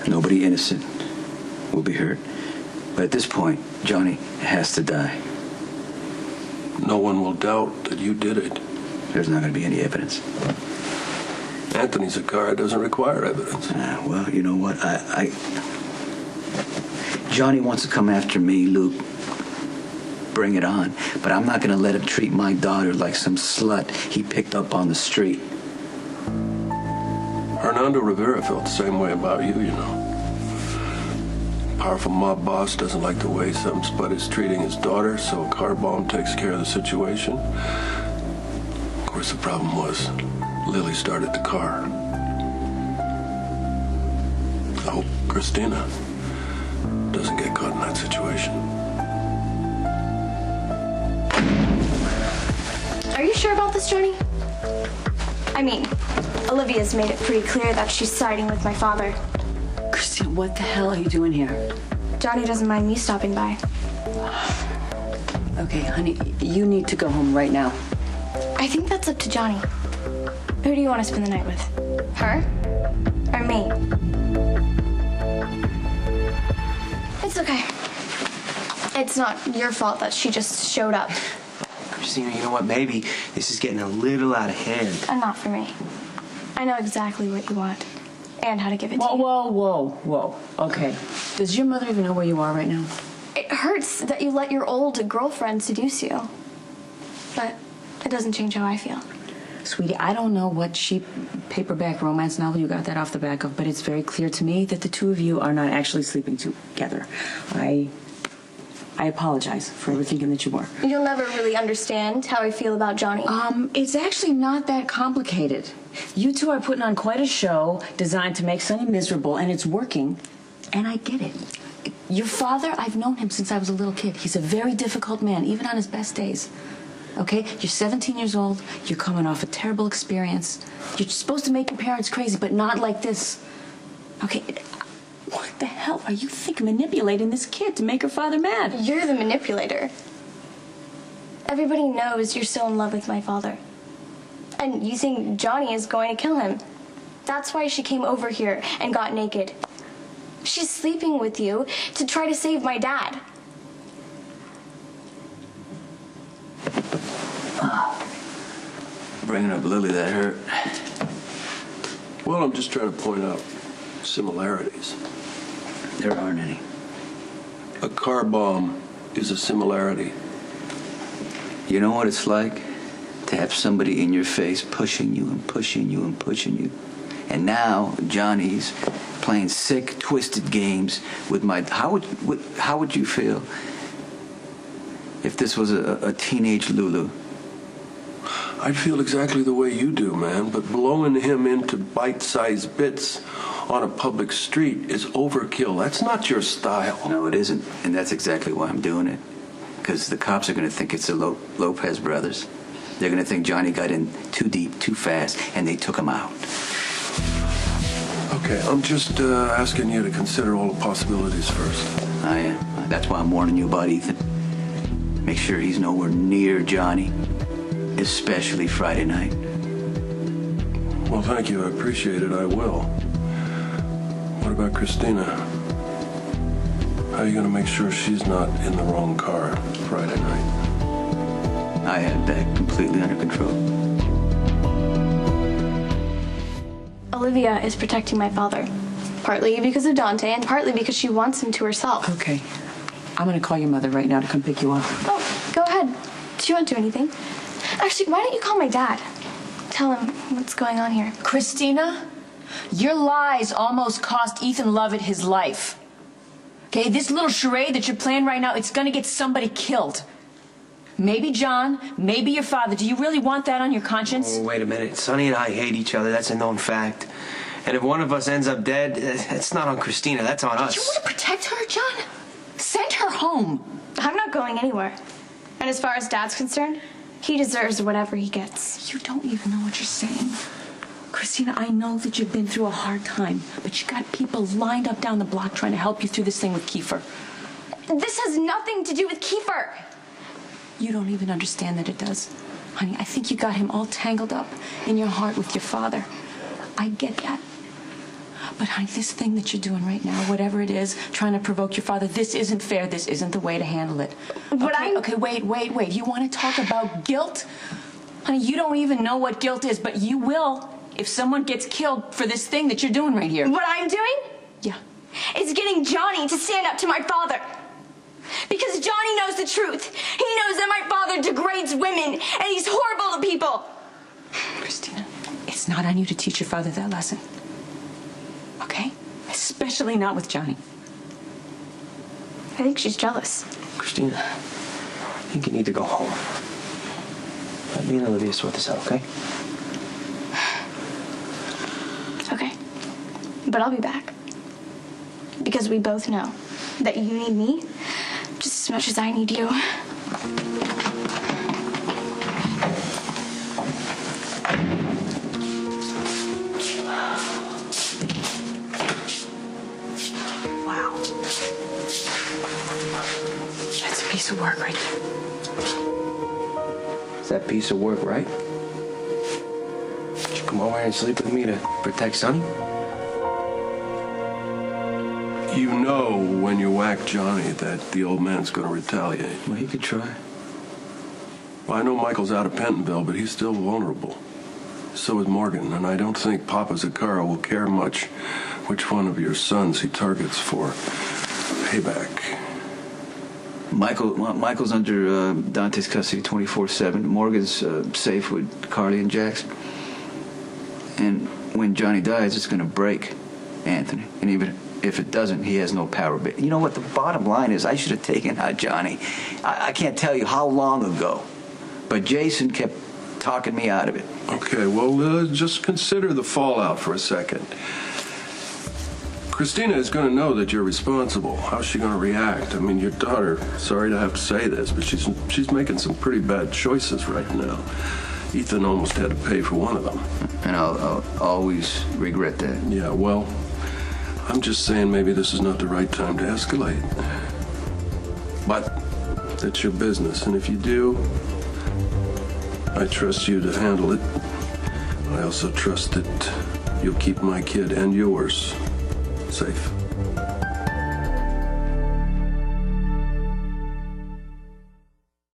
Nobody innocent will be hurt. But at this point, Johnny has to die. No one will doubt that you did it. There's not going to be any evidence. Anthony's a car. It doesn't require evidence. Well, you know what? Johnny wants to come after me, Luke. Bring it on. But I'm not going to let him treat my daughter like some slut he picked up on the street. Hernando Rivera felt the same way about you, you know. Powerful mob boss doesn't like the way some spud is treating his daughter, so a car bomb takes care of the situation. Of course, the problem was Lily started the car. I hope Kristina doesn't get caught in that situation. Are you sure about this, Johnny? I mean, Olivia's made it pretty clear that she's siding with my father. Kristina, what the hell are you doing here? Johnny doesn't mind me stopping by. Okay, honey, you need to go home right now. I think that's up to Johnny. Who do you want to spend the night with? Her? Or me? It's okay. It's not your fault that she just showed up. Kristina, you know what? Maybe this is getting a little out of hand. And not for me. I know exactly what you want. And how to give it to you. Whoa. Okay. Does your mother even know where you are right now? It hurts that you let your old girlfriend seduce you. But it doesn't change how I feel. Sweetie, I don't know what cheap paperback romance novel you got that off the back of, but it's very clear to me that the two of you are not actually sleeping together. I apologize for ever thinking that you were. You'll never really understand how I feel about Johnny. It's actually not that complicated. You two are putting on quite a show designed to make Sonny miserable, and it's working. And I get it. Your father, I've known him since I was a little kid. He's a very difficult man, even on his best days. Okay? You're 17 years old. You're coming off a terrible experience. You're supposed to make your parents crazy, but not like this. Okay? What the hell are you thinking, manipulating this kid to make her father mad? You're the manipulator. Everybody knows you're still in love with my father. And you think Johnny is going to kill him. That's why she came over here and got naked. She's sleeping with you to try to save my dad. Bringing up Lily, that hurt. Well, I'm just trying to point out similarities. There aren't any. A car bomb is a similarity. You know what it's like? To have somebody in your face pushing you and pushing you and pushing you. And now Johnny's playing sick, twisted games with my... How would you feel if this was a teenage Lulu? I'd feel exactly the way you do, man, but blowing him into bite-sized bits on a public street is overkill. That's not your style. No, it isn't. And that's exactly why I'm doing it. Because the cops are going to think it's the Lopez brothers. They're going to think Johnny got in too deep, too fast, and they took him out. Okay, I'm just asking you to consider all the possibilities first. I am. That's why I'm warning you about Ethan. Make sure he's nowhere near Johnny, especially Friday night. Well, thank you. I appreciate it. I will. What about Kristina? How are you going to make sure she's not in the wrong car Friday night? I had that completely under control. Olivia is protecting my father. Partly because of Dante and partly because she wants him to herself. Okay. I'm going to call your mother right now to come pick you up. Oh, go ahead. She won't do anything. Actually, why don't you call my dad? Tell him what's going on here. Kristina, your lies almost cost Ethan Lovett his life. Okay, this little charade that you're playing right now, it's going to get somebody killed. Maybe John, maybe your father. Do you really want that on your conscience? Oh, wait a minute. Sonny and I hate each other. That's a known fact. And if one of us ends up dead, it's not on Kristina. That's on us. You want to protect her, John? Send her home. I'm not going anywhere. And as far as Dad's concerned, he deserves whatever he gets. You don't even know what you're saying. Kristina, I know that you've been through a hard time, but you got people lined up down the block trying to help you through this thing with Kiefer. This has nothing to do with Kiefer. You don't even understand that it does. Honey, I think you got him all tangled up in your heart with your father. I get that. But honey, this thing that you're doing right now, whatever it is, trying to provoke your father, this isn't fair. This isn't the way to handle it. But Okay, wait. You want to talk about guilt? Honey, you don't even know what guilt is, but you will if someone gets killed for this thing that you're doing right here. What I'm doing? Yeah. Is getting Johnny to stand up to my father. Because Johnny knows the truth. He knows that my father degrades women and he's horrible to people. Kristina, it's not on you to teach your father that lesson. Okay? Especially not with Johnny. I think she's jealous. Kristina, I think you need to go home. Let me and Olivia sort this out, okay? Okay. But I'll be back. Because we both know that you need me just as much as I need you. Wow. That's a piece of work right there. Is that piece of work right? Did you come over here and sleep with me to protect Sonny? You know when you whack Johnny that the old man's going to retaliate. Well, he could try. Well, I know Michael's out of Pentonville, but he's still vulnerable. So is Morgan, and I don't think Papa Zaccaro will care much which one of your sons he targets for payback. Michael's under Dante's custody 24/7. Morgan's safe with Carly and Jax. And when Johnny dies, it's going to break Anthony. And even if it doesn't, he has no power. But you know what? The bottom line is I should have taken out Johnny. I can't tell you how long ago. But Jason kept talking me out of it. Okay, well, just consider the fallout for a second. Kristina is going to know that you're responsible. How's she going to react? I mean, your daughter, sorry to have to say this, but she's making some pretty bad choices right now. Ethan almost had to pay for one of them. And I'll always regret that. Yeah, well, I'm just saying maybe this is not the right time to escalate. But it's your business, and if you do, I trust you to handle it. I also trust that you'll keep my kid and yours safe.